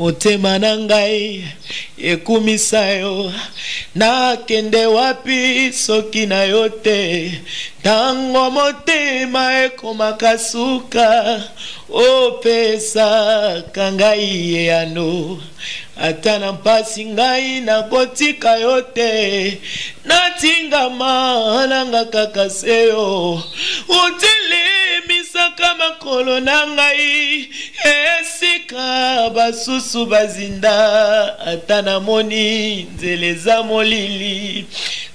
motema na ngai ekumisa yo nakende wapi soki na yo te tango motema ekomaka suka opesaka ngai eyano ata na mpasi ngai nakotika yo te natingama nanga kaka seyo utelemisaka makolo na ngai esika basusu bazinda ata namoni nzela eza molili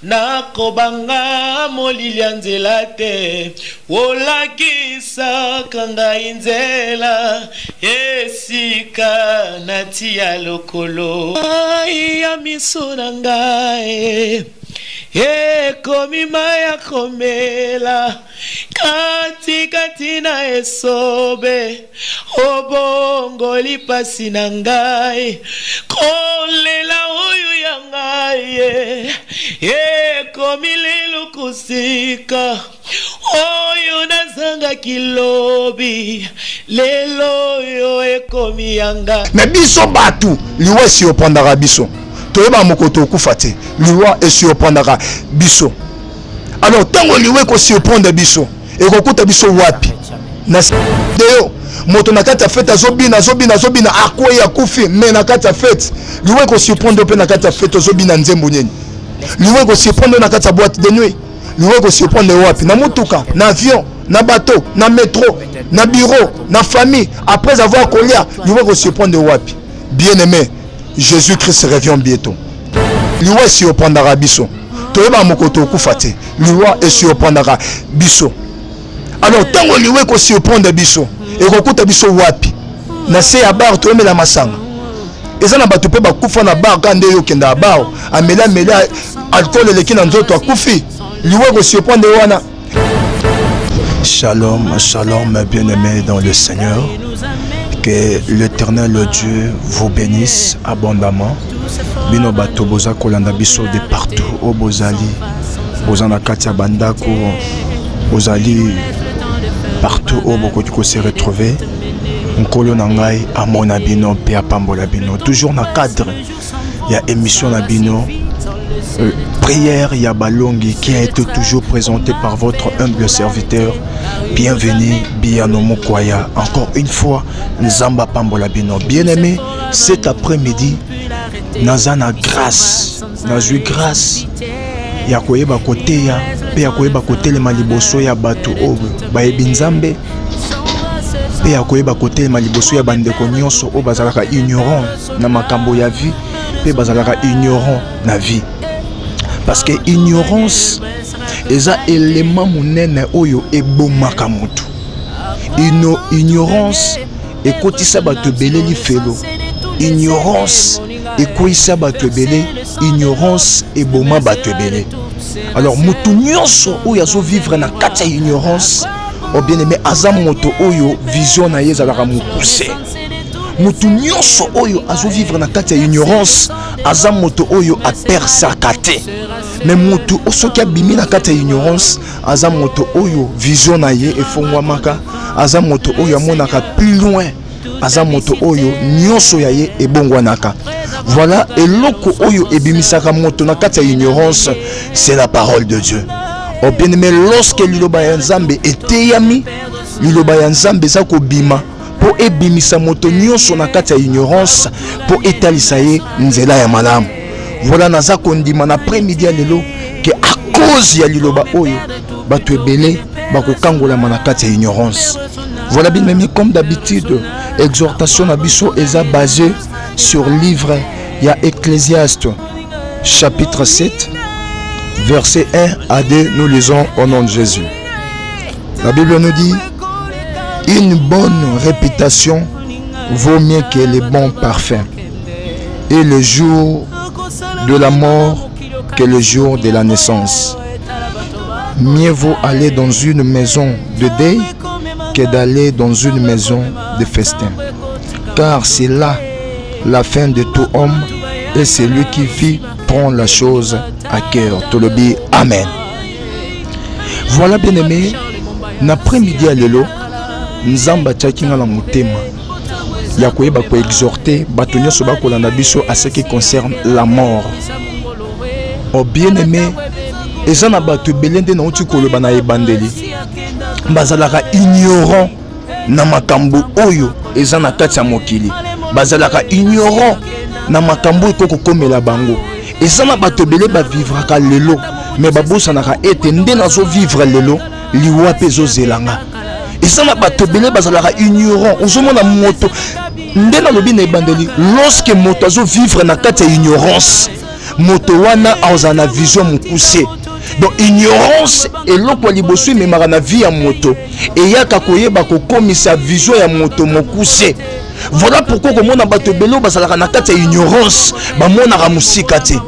nakobanga molili ya nzela te olakisaka ngai nzela esika natia lokolo ai ya miso na ngai ekomi maya komela kati kati na esobe obongoli pasi na ngai kolela oyo ya ngai ekomi lelo kusika oyo nazanga kilobi lelo yo ekomi yanga mais biso batu liwa si opandaka biso toyeba mokoto okufa te liwa esi opandaka biso alors tango liwa ko si opanda biso ekokuta biso wapi na deo moto na kati ya fete azobina akoya kufi mais na kati ya fete liwa ko si opanda pe na kati ya fete azobina nzembo nyeni liwa ko si opanda na kati ya boîte de nuit liwa ko si opanda wapi na mutuka na avion na bateau na métro na bureau na famille après avoir kolia liwa ko si opanda wapi bien aimé Jésus-Christ revient bientôt. Liwa si opandaka biso. Toyeba mokoto okufa te. Liwa esi opandaka biso. Alors tango liwa ko si opanda biso, ekokuta biso wapi? Na se ya bar toyemela masanga. Eza na bato pe bakufa na bar kande yo kenda bar, amela alcool eleki na nzoto akufi. Liwa ko si opanda wana. Shalom, shalom bien-aimés dans le Seigneur. Que l'Éternel Dieu vous bénisse abondamment. Bino bato boza kolanda biso de partout au bozali. Bozana katia bandako. Bozali partout au bokotiko se retrouver. Nkolo nangai amona bino pe apambola bino. Toujours na cadre. Il y a émission na bino. Prière Yabalongi qui a été toujours présenté par votre humble serviteur. Bienvenue, Bianomo Kwaya. Encore une fois, Nzamba Pambola Bino. Bien-aimé, cet après-midi, Nazana grâce. Nazui grâce. Yakoye bakote ya. Pe yakoye bakote le maliboso ya batu obu. Baebi Nzambe. Pe yakoye bakote le maliboso ya bandeko nyonso o bazalaka ignorant na makambo ya vie. Pe bazalaka ignorant na vie. Parce que ignorance eza élément munene oyo ebomaka mutu. Ignorance ekotisa bato belé li felo. Ignorance ekoisa bato belé, ignorance eboma bato belé. Alors mutu nyonso oyo azo vivre na kati ya ignorance, o bien aimé azam moto oyo vision na ye ezalaka mokuse. Mutu nyonso oyo azo vivre na kati ya ignorance, azam moto oyo apersaka te. Mais moto soki abimi na kati ya ignorance, azam moto oyo vision na ye efongwamaka, azam moto oyo amonaka plus loin, azam moto oyo nyonso ya ye ebongwanaka. Voilà, eloko oyo ebimisaka moto na kati ya ignorance, c'est la parole de Dieu. Oh bien aimé, lorsque liloba ya Nzambe eteyami, liloba ya Nzambe za kobima po ebimisa moto nyonso na kati ya ignorance, po etalisa ye nzela ya malamu. Voilà naza kondima na après-midi ya lelo que à cause ya liloba oyo bato ebele bakokangola na kati ya ignorance. Voilà bien même comme d'habitude, exhortation na biso eza basée sur livre ya Ecclésiaste chapitre 7 verset 1 à 2, nous lisons au nom de Jésus. La Bible nous dit: une bonne réputation vaut mieux que les bons parfums, et le jour de la mort que le jour de la naissance. Mieux vaut aller dans une maison de deuil que d'aller dans une maison de festin. Car c'est là la fin de tout homme, et celui qui vit prend la chose à cœur. Tolobi, amen. Voilà bien aimé, l'après-midi à l'élo, Nzamba tchakinga la mutema. ya koyeba ko exhorter bato nyonso bakolanda biso à ce qui concerne la mort. Oh bien-aimé, eza na bato belende na uti koloba na ebandeli bazalaka ignorant na makambo oyo eza na kati ya mokili, bazalaka ignorant na makambo ekoko komela bango. Eza na bato bele ba vivraka lelo mais babosanaka ete nde nazo vivre lelo liwa pe zozelanga. Eza na bato bele bazalaka ignorant ozomona moto nde na lobi na ebandeli lorsque moto azo vivre na kati ya ignorance moto wana aza na vision mukuse. Donc ignorance eloko liboso memaka na vie ya moto eyaka koyeba kokomisa vision ya moto mokuse. Voilà pourquoi komona bato belo bazalaka na kati ya ignorance bamonaka musika te.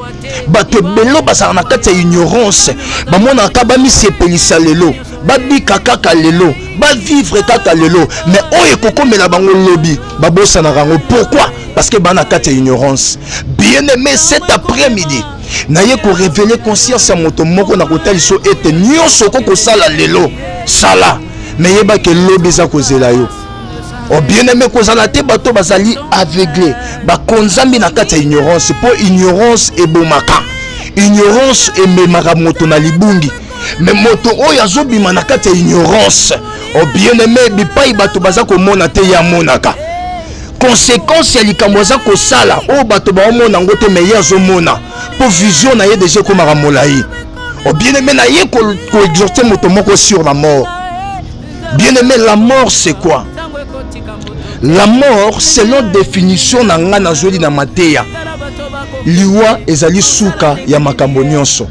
Bato belo bazalaka na kati ya ignorance bamonaka bamisepelisa lelo babika kaka lelo bavivre kaka lelo mais oyo kokomela bango lobi babosanaka yango. Pourquoi? Parce que bana kati ya ignorance. Bien aimé, cet après-midi naye ko révéler conscience ya moto moko na kotaliso ete nyonso ko sala lelo sala mais yeba ke lobi za kozela yo. Oh bien aimé, kozala te bato bazali aveuglé bakonzambi na kati ya ignorance. Po ignorance ebomaka, ignorance ememaka moto na libungi. Mais moto oyo azobima na kati ya ignorance, oh bien aimé, bipai bato baza komona te ya monaka. Conséquence ya likambo za kosala o bato ba omona ngote me ya zomona po vision na ye déjà komaka molai. Oh bien aimé, na ye ko exhorter moto moko sur la mort. Bien aimé, la mort c'est quoi? La mort selon définition na nga na zoli na mateya liwa ezali suka ya makambo nyonso.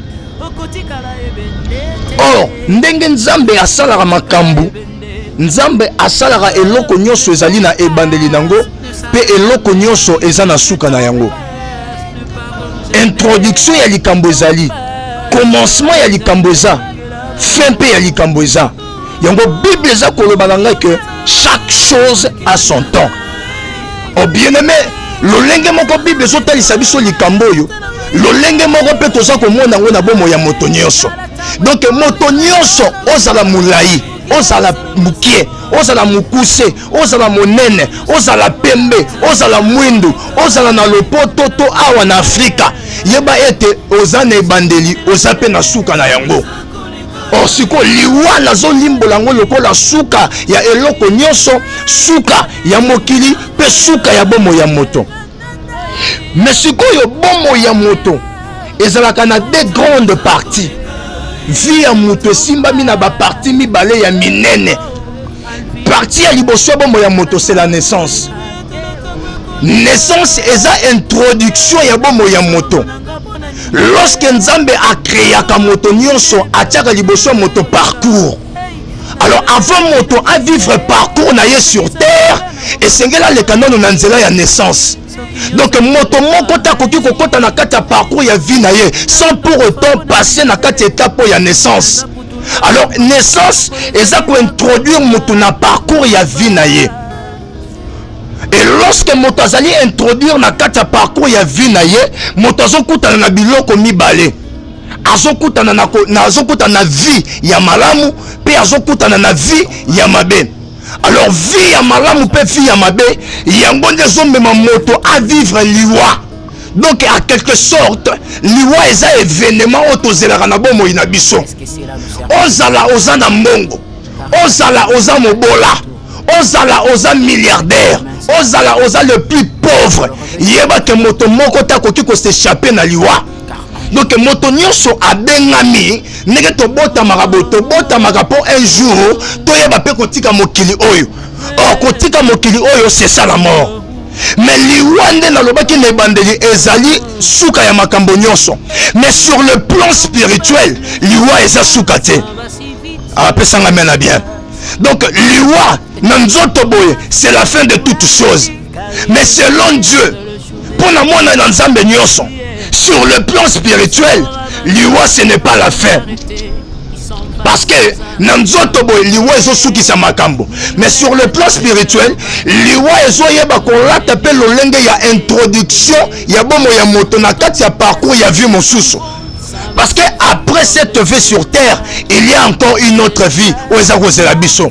Or ndenge nzambe asalaka makambo, nzambe asalaka eloko nyonso ezali na ebandeli nango pe eloko nyonso eza na suka na yango. Introduction ya likambo ezali, commencement ya likambo eza, fin pe ya likambo eza. Yango Bible eza koloba na ngai que chaque chose a son temps. Oh bien aimé, lolenge moko Bible ezotalisa biso likambo oyo lolenge moko pe toza komona ngo na bomo ya moto nyonso. Donc moto nyonso ozala mulai, ozala mukie, ozala mukuse, ozala monene, ozala pembe, ozala mwindu, ozala na lopoto to awa na Afrika, yeba ete oza na ebandeli oza pe na suka na yango. Or siko liwa nazo limbola ngo lokola suka ya eloko nyonso, suka ya mokili pe suka ya bomo ya moto. Mais siko yo bomo ya moto ezalaka na deux grandes parties. Vie ya moto simbami na ba partie mibale ya minene. Partie ya liboso bomo ya moto c'est la naissance. Naissance eza introduction ya bomo ya moto. Lorsque Nzambe a créé ka moto nyonso atiaka liboso moto parcours. Alors avant moto à vivre parcours na ye sur terre et sengela le canon na nzela ya naissance. Donc moto moko ta koki kokota na kati ya parcours ya vie na ye sans pour autant passer na kati étape ya naissance. Alors naissance eza ko introduire moto na parcours ya vie na ye. Et lorsque moto azali introduire na kati ya parcours ya vie na ye, moto azokutana na biloko mibale. Azokutana na vie ya malamu pe azokutana na vie ya mabe. Alors vie ya malamu pe vie ya mabe yango nde zomema moto à vivre liwa. Donc à quelque sorte liwa eza événement otozelaka na bomo ina biso. Ozala ozana mbongo, ozala oza mobola, ozala oza milliardaire, ozala oza le plus pauvre, yeba ke moto moko ta koki ko s'échapper na liwa. Donc moto nyonso abengami ndenge tobota maka po un jour toyeba pe kotika mokili oyo. Or kotika mokili oyo c'est ça la mort. Mais liwa nde na lobaki na ebandeli ezali suka ya makambo nyonso. Mais sur le plan spirituel liwa eza suka te. Apesanga mena bien. Donc liwa na nzoto boye c'est la fin de toute chose. Mais selon Dieu pour na mona na nzambe nyonso sur le plan spirituel liwa ce n'est pas la fin. Parce que nanzoto boy liwa ezo sukisa makambo. Mais sur le plan spirituel liwa ezo yeba ko lata pe lolenge ya introduction ya bomo ya moto na kati ya parcours ya vie mosusu. Parce que après cette vie sur terre il y a encore une autre vie où eza kozela biso.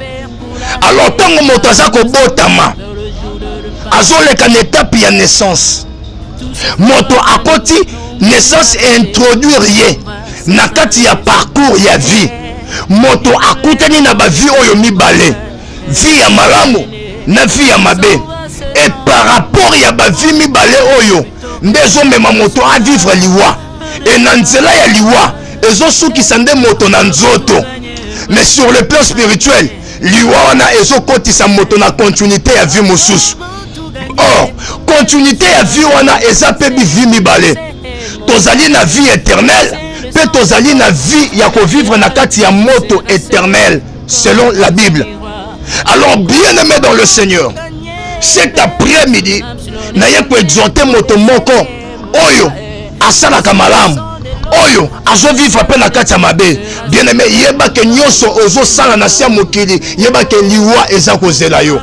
Alors tango moto aza ko botama azoleka na étape ya naissance. Moto akoti naissance et introduire ye na kati ya parcours ya vie. Moto akutani na ba vie oyo mibale, vie ya malamu na vie ya mabe. Et par rapport ya ba vie mibale oyo ndezo mema moto a vivre liwa. Et na nzela ya liwa ezo sukisa nde moto na nzoto. Mais sur le plan spirituel, liwa wana ezo kotisa moto na continuité ya vie mosusu. Or, continuité ya vie wana eza pe bi vie mibale. Tozali na vie éternelle, pe tozali na vie ya ko vivre na kati ya moto éternel selon la Bible. Alors bien-aimé dans le Seigneur, cet après-midi, na ye ko exhorter moto moko oyo asala kamalamu. Oyo azo vivre pe na kati ya mabe. Bien-aimé, yeba ke nyonso ozo sala na sia mokili, yeba ke liwa eza kozela yo.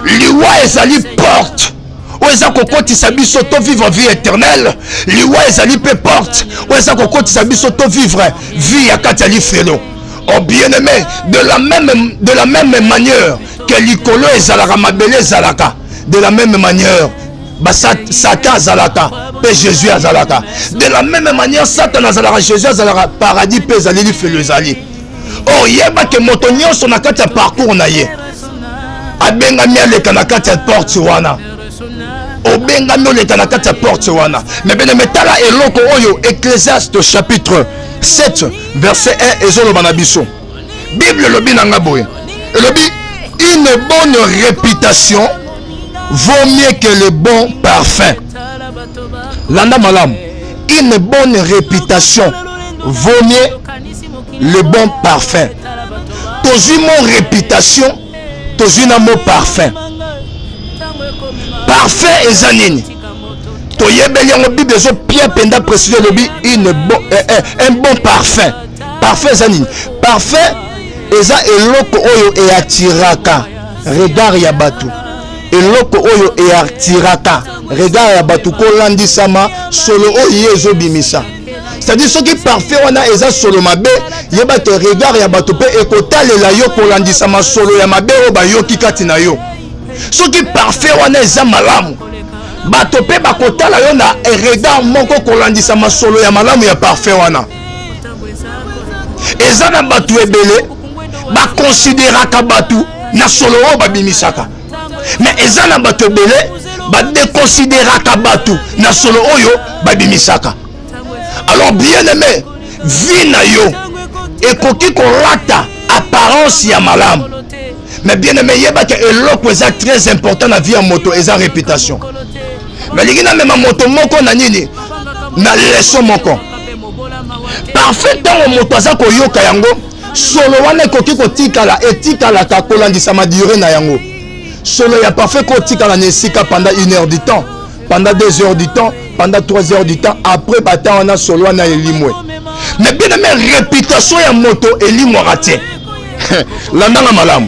Liwa ezali porte oeza kokotisa biso to vivre vie éternelle. Liwa ezali pe porte oeza kokotisa biso to vivre vie ya kati ya lifelo. Oh bien-aimé, de la même manière que likolo ezalaka mabele ezalaka, de la même manière Satan azalaka pe Jésus azalaka. De la même manière Satan azalaka, Jésus azalaka, paradis pe ezali lifelo ezali. Oh yeba ke moto nyonso na kati ya parcours na ye abengami aleka na kati ya porte wana. Obengami oleka na kati ya porte wana. Mais bien metala eloko oyo Ecclésiaste chapitre 7 verset 1 ezoloba na biso. Bible lobi na ngaboye. Lobi une bonne réputation vaut mieux que le bon parfum. Landa malam. Une bonne réputation vaut mieux le bon parfum. Tozi mon réputation, tozi na mo parfum. Parfum ezanini. Toyebeli en Bible zo Pierre penda préciser le bi un bon parfum. Parfum ezanini. Parfum eza eloko oyo e atiraka regard ya batu. Eloko oyo e atiraka regard ya batu ko landisama solo oyo ezo bimisa. C'est-à-dire ce qui parfait wana eza solo mabe yeba te regard ya bato pe ekotalela yo kolandisa masolo ya mabe o ba yo kikati na yo. Ce qui parfait wana eza malamu bato pe bakotala yo na regard moko kolandisa masolo ya malamu ya parfait wana. Eza na bato ebele ba considéraka bato na solo o ba bimisaka. Mais eza na bato ebele ba déconsidéraka bato na solo oyo ba bimisaka. Alors bien aimé, vie na yo ekoki kolata apparence ya malamu. Mais bien aimé, yeba ke eloko eza très important na vie ya moto eza réputation. Mais lingina même moto moko na nini na leçon moko. Parfait dans moto aza koyoka yango solo wana ekoki kotikala etikala ka kolandisa ma durée na yango. Solo ya parfait kotikala na esika pendant 1 heure du temps, pendant 2 heures du temps, pendant 3 heures du temps, après bata on a solo on a elimwe. Mais bien aimé, réputation ya moto elimwe raté. Landanga malamu.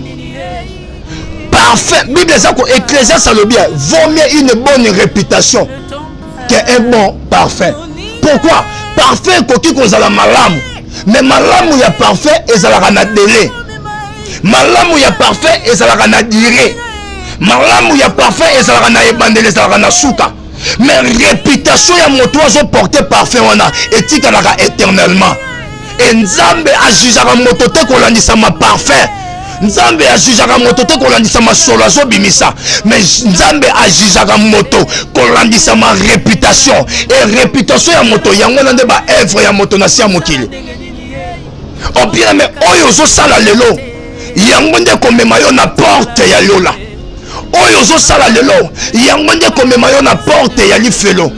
Parfait. Bible zako Ecclésiaste alobia vaut mieux une bonne réputation qu'un bon parfum. Pourquoi? Parfait koki kozala malamu. Mais malamu ya parfait ezalaka na délai. Malamu ya parfait ezalaka na durée. Malamu ya parfait ezalaka na ebandele ezalaka na suka. Mais réputation ya moto azo porter parfait wana etikalaka éternellement. Et Nzambe ajujaka moto te kolandisa ma parfait. Nzambe ajujaka moto te kolandisa ma solo azo bimisa. Mais Nzambe ajujaka moto kolandisa ma réputation. Et réputation ya moto yango nande ba œuvre ya moto na sia mokili. O bien mais oyo zo sala lelo yango nde komema yo na porte ya lola. Oyo zo sala lelo yango nde komema yo na porte ya lifelo.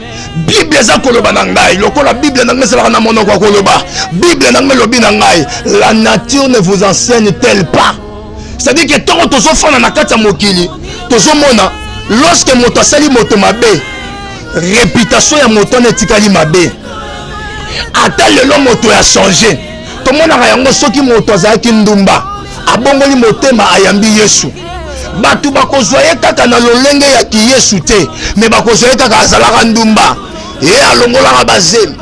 Bible eza koloba na ngai lokola Bible na ngai sala na monoko koloba. Bible na ngai lobi na ngai la nature ne vous enseigne-t-elle pas? C'est-à-dire que tant que tu fana na kati ya mokili tozo mona lorsque moto asali moto mabe réputation ya moto na etikali mabe. Ata lelo moto ya changer. To mona ka yango soki moto azaki ndumba abongoli motema ayambi Yesu. Batu bakozwaye kaka na lolenge ya ki Yesu te, mais bakozwaye kaka azalaka ndumba. E alongolaka bazemi.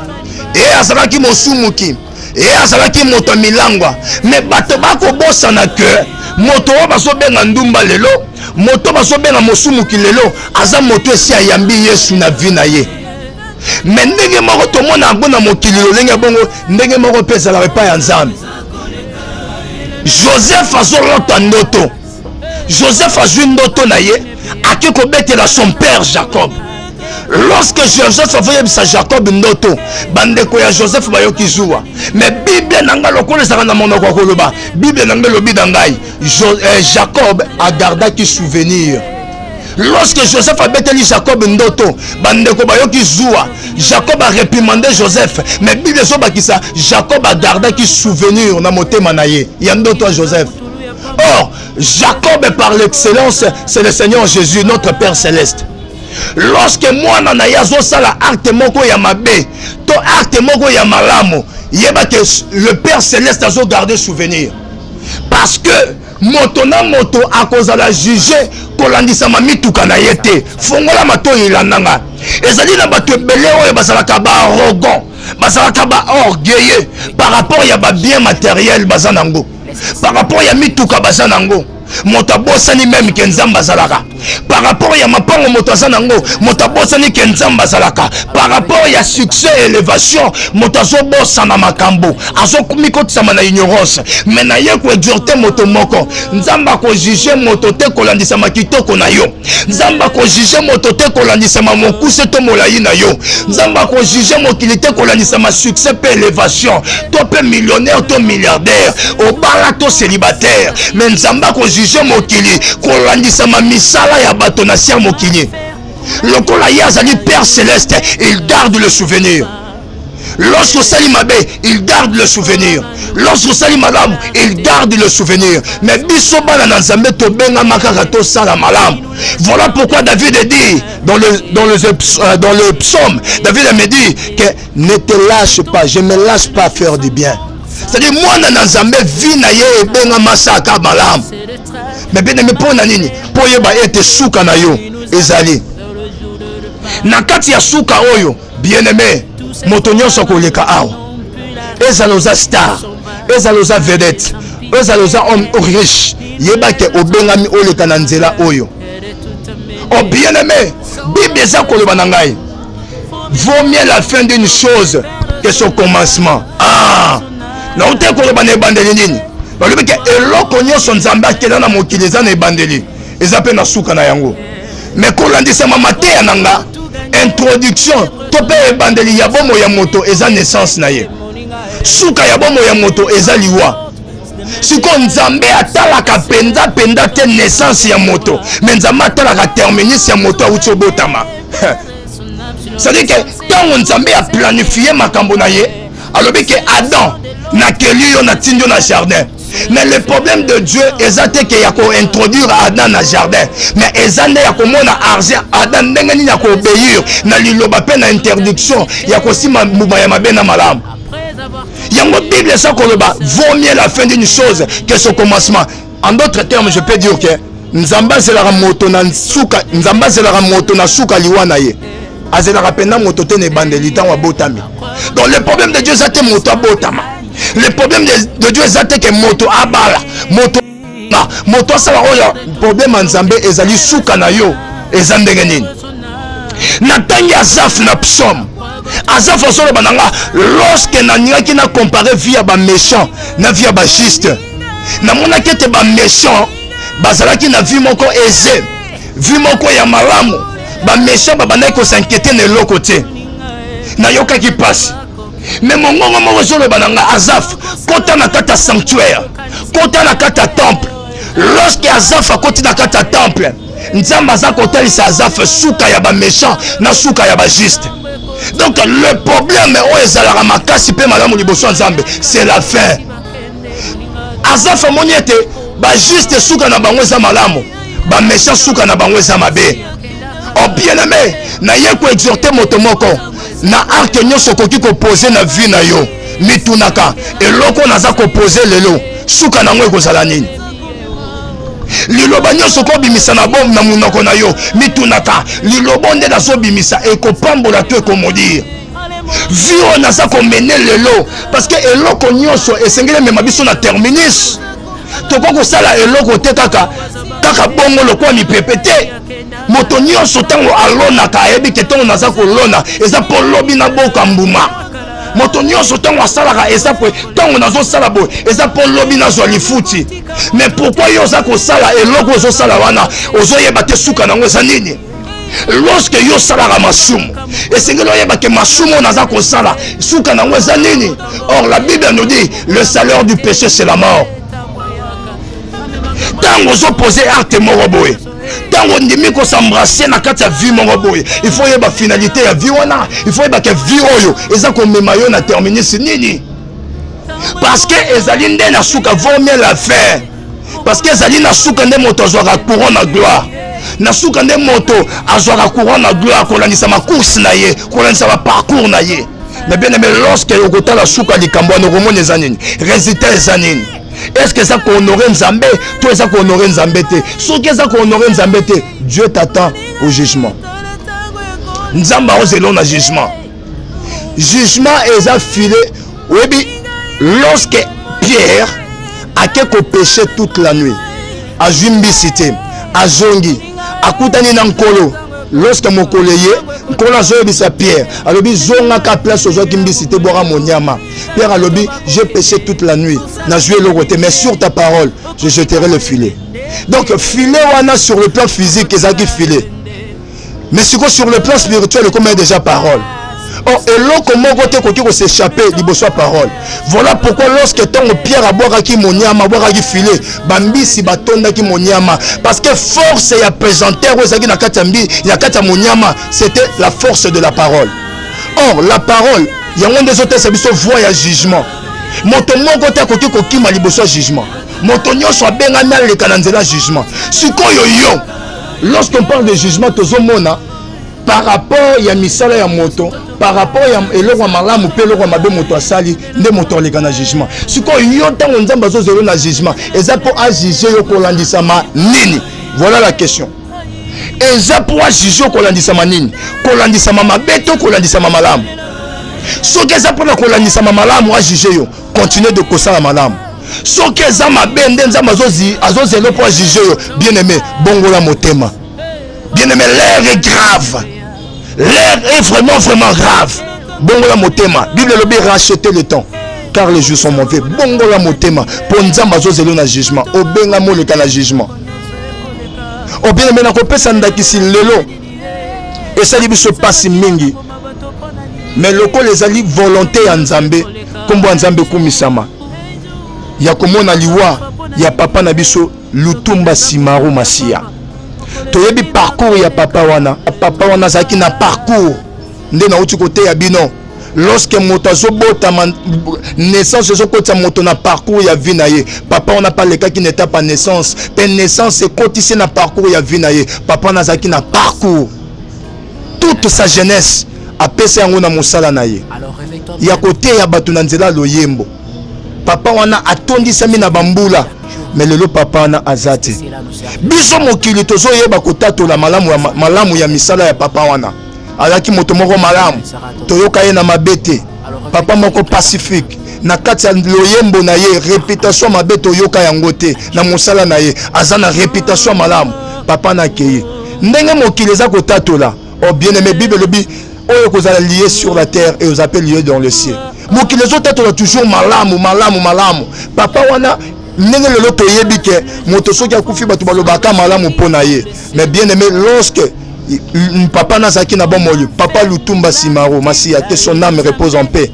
E azalaki mosumuki. et azalaki moto milangwa mais bato bako bossa na que moto baso benga ndumba lelo moto baso benga mosumuki lelo aza moto esi ayambi Yesu na vie na ye mais ndenge moko tomona ngona mokili lolenge bongo ndenge moko pesa la repas ya Nzambe. Joseph azolota ndoto. Joseph azwi ndoto na ye akiko betela son père Jacob. Lorsque Joseph avoyebisa Jacob ndoto bandeko ya Joseph bayoki zuwa mais Bible nanga lokolesaka na monoko koloba Bible nanga lobi dangai Jacob a gardaki souvenir. Lorsque Joseph a beteli Jacob ndoto bandeko bayoki zuwa Jacob a réprimandé Joseph mais Bible so bakisa Jacob a gardaki souvenir na motema na ye ya ndoto à Joseph. Or Jacob par l'excellence c'est le Seigneur Jésus notre Père céleste. Lorsque moi na yazo sala acte moko ya mabe to acte moko ya malamu yeba que le Père céleste a gardé souvenir parce que moto na moto a cause la juger kolandisa mamituka na yete fongola mato ilananga ezali na bato ebele oyo basalaka ba arrogant basalaka ba orgueilleux par rapport ya ba bien matériel bazanango par rapport ya mituka bazanango moto bosani même ke Nzambe azalaka par rapport ya mapango moto azanango moto bosani ke Nzambe azalaka par rapport ya succès élévation moto azobosa na makambo azokumikotisa na ignorance mais na ye ko exhorter moto moko Nzambe ko juger moto te kolandisa makitoko na yo Nzambe ko juger moto te kolandisa mokuse to molayi na yo Nzambe ko juger mokili te kolandisa ma succès pe élévation to pe millionnaire to milliardaire au barato célibataire mais Nzambe ko juger mokili kolandisa ma misala ya bato na sia mokili lokola ya azali Père céleste il garde le souvenir. Lorsque sali mabe il garde le souvenir. Lorsque sali malamu il garde le souvenir. Mais biso bana na Nzambe to benga makaka to sala malamu. Voilà pourquoi David dit dans le psaume David me dit que ne te lâche pas, je me lâche pas à faire du bien. C'est-à-dire moi na Nzambe vi na ye benga masaka malamu. Mais bien aimé pour nini pour yeba ete suka na yo ezali na kati ya suka oyo bien aimé moto nyonso koleka awa ezaloza star ezaloza vedette ezaloza homme riche yeba ke obengami oleka na nzela oyo oh bien aimé Bible eza koloba na ngai vaut mieux la fin d'une chose que son commencement. Na ute koloba na ebandeli nini balobi ke eloko nyonso Nzambe akela na mokili eza na ebandeli eza pe na suka na yango mais kolandisa mateya nanga introduction to pe ebandeli ya bomo ya moto eza naissance na ye suka ya bomo ya moto eza liwa siko Nzambe atalaka penda te naissance ya moto mais Nzambe atalaka terminus ya moto auti obotama c'est-à-dire que tango Nzambe a planifié makambo na ye alobi ke Adam na keli yo na tindio na jardin. Mais le problème de Dieu est que yako introduire Adam na jardin mais ezane yako mona argent Adam ndengani yako obéir na liloba pe na interdiction yako sima muma ya mabe na malamu yango Bible ça koloba vaut mieux la fin d'une chose que son commencement. En d'autres termes je peux dire que Nzamba zelaka moto na suka Nzamba zelaka moto na suka liwana ye azelaka penda moto te ne bandeli tan wa botami. Donc le problème de Dieu c'est moto botama. Le problème de Dieu c'est que moto abala moto sala oyo problème Nzambe ezali suka na yo ezandenge nini na tangi Asaph na psaume Asaph osolo bananga lorsque na nyaki na comparer vie ba méchant na vie ba juste na mona kete ba méchant bazalaki na vie moko aisée vie moko ya malamu ba méchant ba bandaki ko s'inquiéter na eloko te na yoka ki passe. Mais mon moment solo bananga Asaph kota na kata sanctuaire kota na kata temple. Lorsque Asaph a kota na kata temple Nzambe aza kotalisa Asaph suka ya ba méchant na suka ya ba juste. Donc le problème o ezalaka makasi pe malamu liboso Nzambe c'est la fin. Asaph moniete ba juste suka na bango za malamu ba méchant suka na bango za mabe. Oh bien aimé na ye ko exhorter moto moko na arke nyonso koki ko poser na vie na yo mitunaka eloko naza ko poser lelo suka nango ekozala nini liloba nyonso ko bimisa na bombe na munoko na yo mitunaka liloba nde nazo bimisa ekopambola to ekomodire vie on a ça comme mener le lot parce que eloko nyonso esengele même biso na terminus to ko sala eloko te kaka bongo lokwa ni pepete moto nyonso tango alona ka yebi ke tongo na za ko lona eza po lobi na boka mbuma moto nyonso tango asalaka eza po tango nazo sala bo eza po lobi na zo lifuti mais pourquoi yo za ko sala eloko zo sala wana ozo yeba te suka nango eza nini lorsque yo salaka masumu esengeli oyeba ke masumu naza kosala suka nango eza nini. Or la Bible nous dit le salaire du péché c'est la mort. Tango ozopoze acte moko boye tango ndimi kosembrasser na kati ya vie moko boye il faut yeba finalité ya vie wana il faut yeba ke vie oyo eza komema yo na terminus nini parce que ezali nde na suka vaut mieux la faire parce que ezali na suka nde moto azwaka couronne na gloire na suka nde moto azwaka couronne na gloire kolandisa ma course na ye kolandisa ma parcours na ye. Mais bien aimé lorsque okota la suka likambo na komona eza nini résultat eza nini. Est-ce que ça qu'on aurait Nzambé? Toi ça qu'on aurait Nzambé? Ce que ça qu'on aurait Nzambé, Dieu t'attend au jugement. Nzamba ozelo na jugement. Jugement est affilé. Oui, lorsque Pierre a quelque péché toute la nuit, a Jumbi cité, a Zongi, a Koutani Nankolo, lorsque mon collègue, Nkola Zoé sa Pierre, a lobi Zonga ka place aux gens qui me cité Bora Monyama. Pierre a lobi, j'ai péché toute la nuit, n'a joué le côté, mais sur ta parole, je jeterai le filet. Donc, filet wana sur le plan physique, ils ont dit filet. Mais sur le plan spirituel, comme déjà parole. Oh, et là, comment on s'échapper de parole. Voilà pourquoi lorsque Pierre a boire qui moniama, boire qui filet, bambi si batonda qui moniama, parce que force et présenté c'était la force de la parole. Or, la parole, il y a des autres services voient à jugement. Moto moko te koki kokima liboso jugement. Moto nyonso abengana le kananzela jugement. Sikoyo yo, lorsqu'on parle de jugement, tozomona par rapport ya misala ya moto, par rapport ya eloko malamu pe eloko mabe moto asali nde moto le kana jugement. Sikoyo yo tango nzamba zo zelo na jugement, eza po a juger yo kolandisa ma nini. Voilà la question. Eza po a juger kolandisa ma nini? Kolandisa ma mabeto, kolandisa ma malamu. Ce que ça pour la kolandisa ma malamu a juger yo, continuez de kosala malamu. Ce que ça ma bende nzamba zozi azozelo po a juger yo, bien aimé, bongola motema. Bien aimé, l'air est grave. L'air est vraiment grave. Bongola motema. Bible le dit racheter le temps. Car les jours sont mauvais. Bongola motema. Pour nzamba zozelo na jugement. Obenga mo le kana jugement. O bien aimé na kopesa ndakisi lelo. Et ça dit se passe mingi. Mais le ko les ali volonté ya nzambe. Kombo nzambe kumisama. Ya komona liwa ya papa na biso Lutumba Simaro Masia. Toyebi parcours ya papa wana zaki na parcours nde na uti côté ya bino lorsque moto azobota naissance ezokota moto na parcours ya vie na ye papa wana pas le cas qui n'était pas naissance pe naissance ekotisi na parcours ya vie na ye papa wana zaki na parcours toute sa jeunesse apesa yango na mosala na ye ya côté ya bato na nzela loyembo papa wana atondisami na bambula. Mais le papa na azate. Biso mokili tozo yeba kotatola malamu ya misala ya papa wana. Alaki moto moko malamu. Toyoka ye na mabete. Papa moko pacifique. Na kati ya loyembo na ye réputation mabete toyoka yango te. Na mosala na ye azana réputation malamu. Papa na keye. Ndenge mokili za kotatola. Oh bien-aimé Bible le dit oyo kozala lié sur la terre et aux appels liés dans le ciel. Mokili zo tatola toujours malamu. Papa wana ndenge lelo toyebi ke moto soki akufi bato balobaka malamu pona ye. Mais bien aimé lorsque papa nazaki na bomoli papa Lutumba Simaro Masia que son âme repose en paix.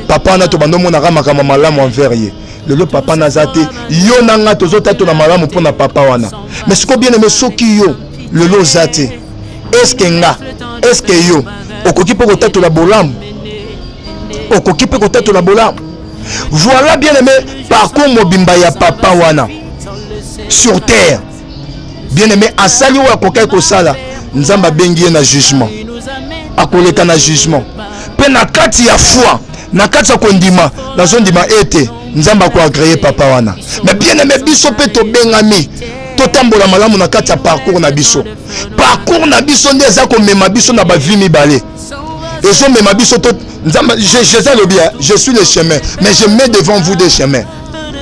Papa na to bandomo na ramaka malamu envers ye. Lelo papa nazate yo nanga tozota to na malamu pona papa wana. Mais siko bien aimé soki yo lelo zate. Est-ce que yo okoki pe kotatu la bolamu? Okoki pe kotatu la bolamu? Voilà bien aimé parcours mobimba ya papa wana sur terre. Bien aimé asali wa kokai kosala nzamba bengi na jugement. Akoleka na jugement. Pe na kati ya foi, na kati ya kondima, na zondima ete nzamba ko agréer papa wana. Mais bien aimé biso pe to bengami to tambola malamu na kati ya parcours na biso. Parcours na biso ndeza ko mema biso na ba vie mibale. Ils ont même habité je suis le chemin, mais je mets devant vous des chemins.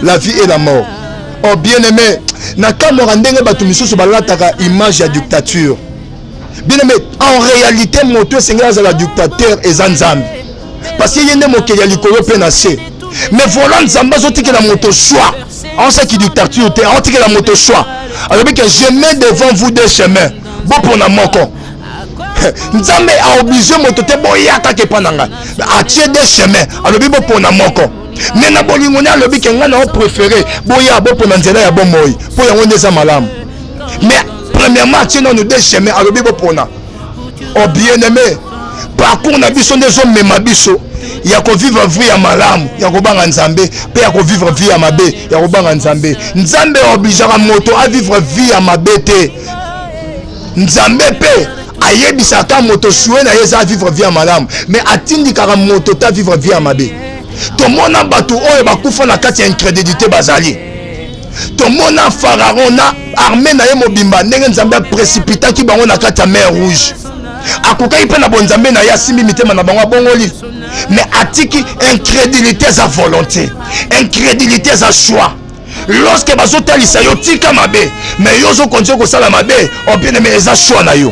La vie et la mort. Oh bien-aimé, nakamorandenge batumisusu balataka image ya dictature. Bien-aimé, en réalité, moto c'est la dictateur et Zanzambi. Parce qu'il y a des mots qui y a likolo penacé. Mais voilà, Nzamba zoti que la moto choix. En ce qui dictature, on dit que la moto choix. Alors que je mets devant vous des chemins. Bon pour la moko. Nzambe a obligé moto te boyaka ke pananga. A tirer des chemins. Alors bon pour la moko. Mais na bolingo na lobi ke ngana préféré boya bon pour nzela ya bon moyi. Pour ya wonde za malam. Mais premièrement, tiens nous des chemins. Alors bon pour na. Oh bien-aimé. Parcours na biso des hommes même biso. Il y a qu'on vivre vie à malam, il y a qu'on banga nzambe, puis il y a qu'on vivre vie à mabe, il y a qu'on banga nzambe. Nzambe obligera moto à vivre vie à mabete. Nzambe pe ayebisa ka moto sué na yeza vivre vie à malam, mais atindi kara moto ta vivre vie à mabe. To mona batu oyo bakufa na kati ya incrédulité bazali. To mona pharaon na armée na ye mobimba ndenge nzambe précipita ki bango na kati ya mer rouge. Akokai pe na bonzambe na ya simbi mitema na bango bongoli. Mais atiki incrédulité à volonté, incrédulité à choix. Lorsque bazota lisayo tika mabe, mais yozo konje ko sala mabe, o bien mais eza choix na yo.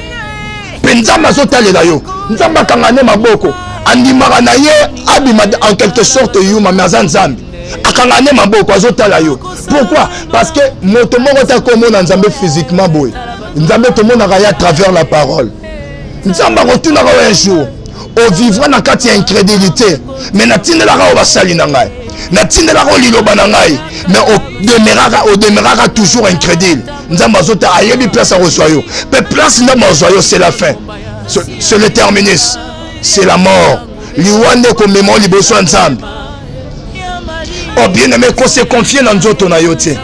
Penza bazota le la yo. Nzamba kangane maboko, andimaka na ye abima en quelque sorte yo ma mazanzambi. Akangane maboko azota la yo. Pourquoi? Parce que moto moko ta komona nzambe physiquement boy. Nzambe to mona à travers la parole. Nzamba retourna un jour. On vivra dans kati ya incrédulité, mais natinde la ra basali na ngai, natinde la ra liloba na ngai, mais on demeurera toujours incrédule. Nzamba zota ayebi place à resoyo, mais place na mozoyo c'est la fin, c'est le terminus, c'est la mort. Liwande ko memo liboso nzambe. Oh bien aimé, qu'on se confie dans nzoto na yote.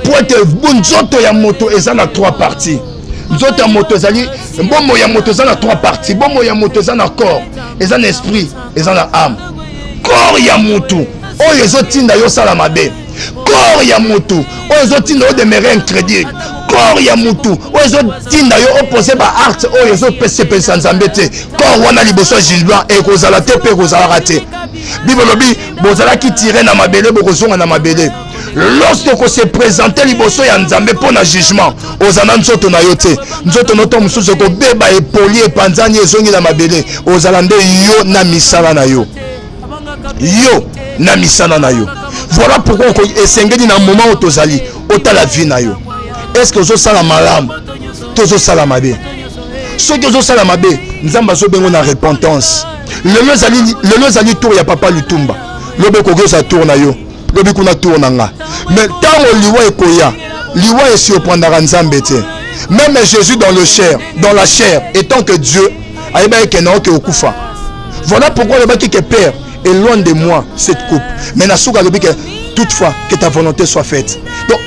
Pour être bon nzoto ya moto eza na 3 parties. Nzoto ya moto ezali bombo ya moto eza na 3 parties. Bombo ya moto eza na corps, eza na esprit, eza na âme. Corps ya moto oyo ezotinda yo sala mabe. Corps ya moto oyo ezotinda yo demeurer incrédule. Corps ya moto oyo ezotinda yo opposer ba art oyo ezopesa nzambe te. Corps wana liboso jugement ekozala te pe ekozala te. Bible lobi bozala ki tirer na mabele bokozonga na mabele. Lorsque on se présente liboso ya nzambe pour na jugement ozana nzoto na yo te. Nzoto noto mususu ko beba epoli epanzani ezongi na mabele ozala nde yo na misala na yo. Yo na misala na yo. Voilà pourquoi on esengeli na moment où tozali ota la vie na yo. Est-ce que ozo sala malamu tozo sala mabe? Ce que ozo sala mabe nzamba zo bengo na repentance. Le zali tour ya papa Lutumba. Lobe ko goza tour na yo. Lobi kuna tourna nga. Mais tant liwa ekoya, liwa esi opandara nzambe te. Même Jésus dans la chair, étant que Dieu, aïba ekena ke okufa. Voilà pourquoi le baki que Père, éloigne de moi cette coupe. Mais nasuka lobi que toutefois que ta volonté soit faite. Donc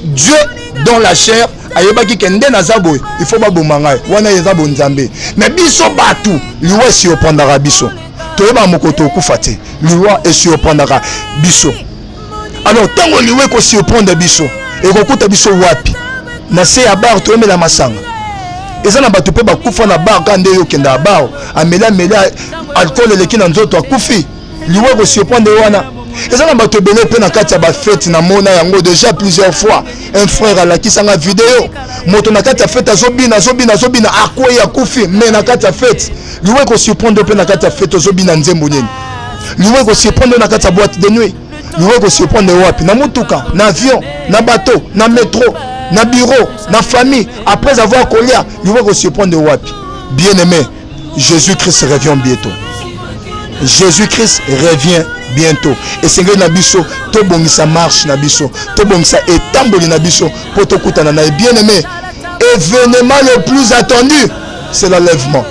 Dieu dans la chair, aïba ki kende na zabo, il faut ba bomanga. Wana yezabo nzambe. Mais biso batu, liwa esi opandara biso. Toyeba mokoto okufa te. Liwa esi opandara biso. Alors tant qu'on lui ko surprendre biso et ko kuta biso wapi na se ya bar to emela masanga ezana batu pe bakufa na bar kande yo kenda bar amela alcool leki na nzoto akufi liwe ko surprendre wana ezana batu belé pe na kati ya ba fête na mona yango déjà plusieurs fois un frère à la kisanga vidéo moto na kati ya fête azobina akoya akufi mais na kati ya fête liwe ko surprendre pe na kati ya fête azobina nzembo nini liwe ko surprendre na kati ya boîte de nuit. Nous allons se prendre wapi na mutuka, na avion, na bateau, na métro, na bureau, na famille. Après avoir collé, nous allons se prendre wapi. Bien-aimé, Jésus-Christ revient bientôt. Jésus-Christ revient bientôt. Et c'est que nabiso, to bongisa marche nabiso, to bongisa etamboli nabiso, pour to kutana na. Bien-aimé, événement le plus attendu, c'est l'enlèvement.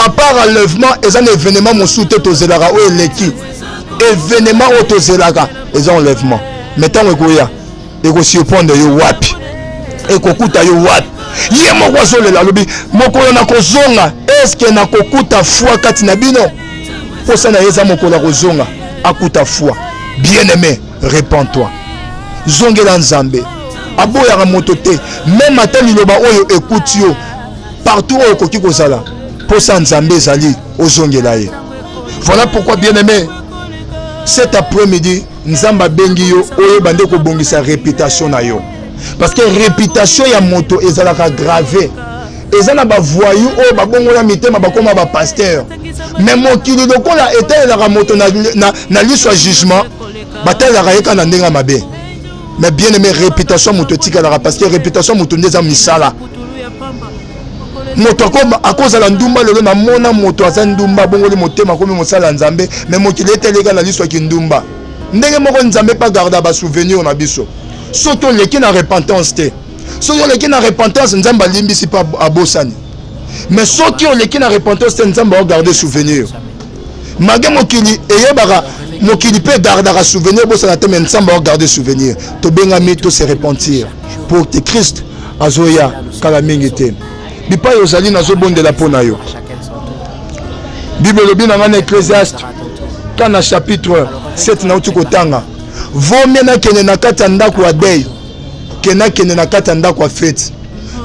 À part l'enlèvement, il y a un événement mon soutien to zelara ou eleki. Événement autozelaga les enlèvements maintenant ekoya eko surprendre yo wapi ekokuta yo wapi ye moko azolela lobi mokolo na kozonga est-ce que na kokuta foi kati na bino posa na yeza mokolo kozonga akuta foi bien-aimé répands-toi zongela nzambe aboyaka moto te même ata liloba oyo ekuti yo partout oyo koki kozala posa nzambe ezali ozongela ye. Voilà pourquoi bien aimé, cet après-midi nzamba bengi yo oyo bande ko bongisa réputation na yo. Parce que réputation ya moto ezalaka gravé. Ezana ba voyou oyo babongola mitema bakoma ba pasteur. Mais mokili lokola etelaka moto na liso jugement, batalaka yeka na ndenga mabe. Mais bien aimé, réputation moto tikalaka parce que réputation moto ndeza misala. Moto a cause de la ndumba le na mona moto aza ndumba bongoli motema komi mosala nzambe mais mokili eteleka na liso ki ndumba. Ndenge moko nzambe pa garda ba souvenir na biso. Soto leki na repentance te. Soto leki na repentance nzamba limbisi pa abosani. Mais soki leki na repentance te nzamba o garder souvenir. Mage mokili eyebaka mokili pe gardera souvenir bosana te mais nzamba o garder souvenir. To bengami to se repentir pour que Christ azoya kala mingi te. Bipa yozali nazo bondela pona yo. Bible lobi na ngana Ecclésiaste kana chapitre 7 na uti kotanga. Vomie na kene na kati ndako wa deuil. Kene na kati ndako wa fête.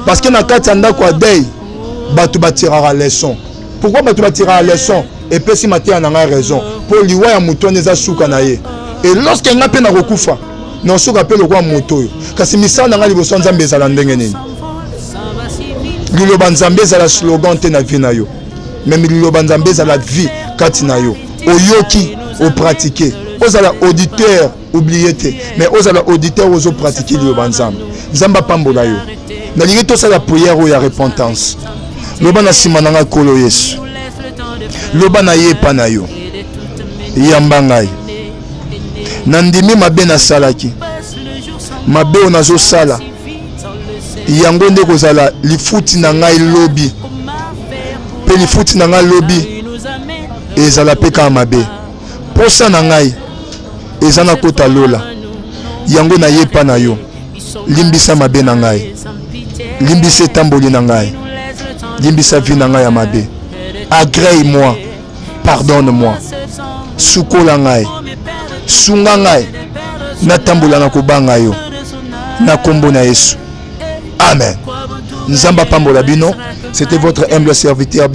Parce que na kati ndako wa deuil batu batirara leçon. Pourquoi batu batirara leçon? Et puis si matin na nga raison. Pour liwa ya muto neza suka na ye. Et lorsque nga pe na kokufa, na suka pe lokwa moto yo. Kasi misala na nga liboso nzambe ezala ndenge nini? Liloba nzambe ezala slogan te na vie na yo. Même liloba nzambe ezala vie kati na yo. Oyoki o pratiquer. Ozala auditeur oublié te. Mais ozala auditeur ozo pratiquer liloba nzambe. Nzamba pambola yo. Na lingi to sala prière ou ya repentance. Loba na sima na nga kolo Yesu. Loba na yepa na yo. Yamba ngai. Nandimi mabe na salaki. Mabe onazo sala. Yango nde kozala lifuti na ngai lobi. Pe lifuti na ngai lobi ezala peka mabe. Posa na ngai ezana kota lola. Yango na yepa na yo. Limbisa mabe na ngai. Limbisa tamboli na ngai. Limbisa vie na ngai ya mabe. Agrée-moi. Pardonne-moi. Sukola ngai. Sunga ngai. Na tambola na kobanga yo. Na kombo na Yesu. Amen. Nzamba pambola bino. C'était votre humble serviteur.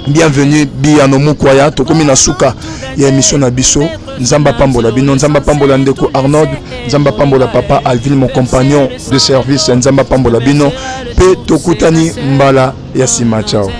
Bienvenue Biano Mukwaya. Tokomi na suka ya émission na biso. Nzamba pambola bino. Nzamba pambola ndeko Arnold. Nzamba pambola papa Alvin, mon compagnon de service. Nzamba pambola bino. Pe tokutani mbala ya sima. Ciao.